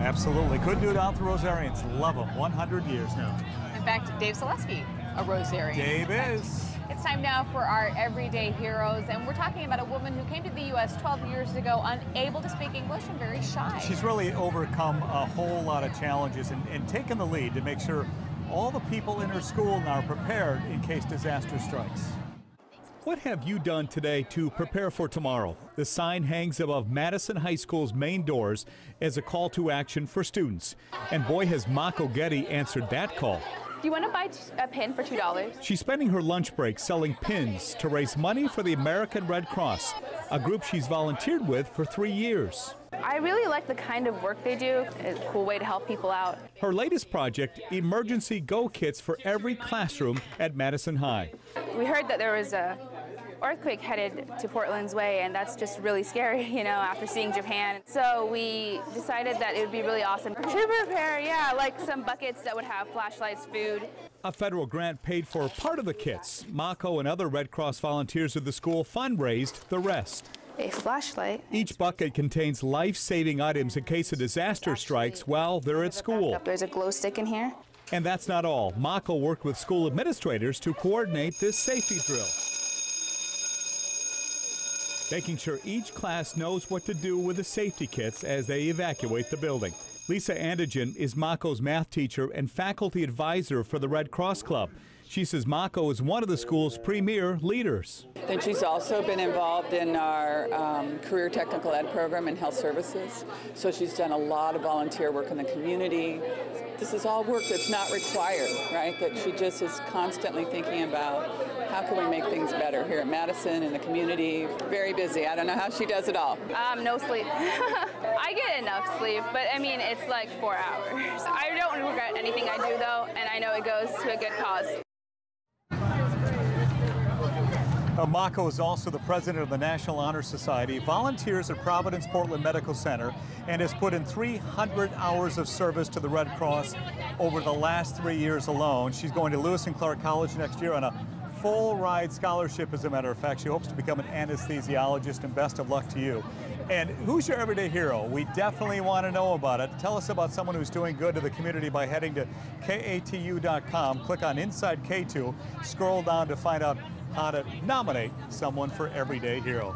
Absolutely. Couldn't do it without the Rosarians. Love them. 100 years now. In fact, Dave Selesky, a Rosarian. Dave is. It's time now for our everyday heroes, and we're talking about a woman who came to the U.S. 12 years ago, unable to speak English and very shy. She's really overcome a whole lot of challenges and taken the lead to make sure all the people in her school now are prepared in case disaster strikes. What have you done today to prepare for tomorrow? The sign hangs above Madison High School's main doors as a call to action for students. And boy, has Mako Gedi answered that call. Do you want to buy a pin for $2? She's spending her lunch break selling pins to raise money for the American Red Cross, a group she's volunteered with for 3 years. I really like the kind of work they do. It's a cool way to help people out. Her latest project, emergency go kits for every classroom at Madison High. We heard that there was a earthquake headed to Portland's way, and that's just really scary, you know, after seeing Japan. So we decided that it would be really awesome to prepare, like some buckets that would have flashlights, food. A federal grant paid for part of the kits. Mako and other Red Cross volunteers of the school fundraised the rest. A flashlight. Each bucket contains life-saving items in case a disaster strikes while they're at school. There's a glow stick in here. And that's not all. Mako worked with school administrators to coordinate this safety drill, making sure each class knows what to do with the safety kits as they evacuate the building. Lisa Andijan is Mako's math teacher and faculty advisor for the Red Cross Club. She says Mako is one of the school's premier leaders. And she's also been involved in our career technical ed program in health services. So she's done a lot of volunteer work in the community. This is all work that's not required, right? That she just is constantly thinking about how can we make things better here at Madison in the community. Very busy. I don't know how she does it all. No sleep. I get enough sleep, but I mean, it's like 4 hours. I don't regret anything I do though, and I know it goes to a good cause. Mako is also the president of the National Honor Society, volunteers at Providence Portland Medical Center, and has put in 300 hours of service to the Red Cross over the last 3 years alone. She's going to Lewis and Clark College next year on a full ride scholarship, as a matter of fact. She hopes to become an anesthesiologist, and best of luck to you. And who's your everyday hero? We definitely want to know about it. Tell us about someone who's doing good to the community by heading to KATU.com. Click on Inside K2, scroll down to find out how to nominate someone for Everyday Hero.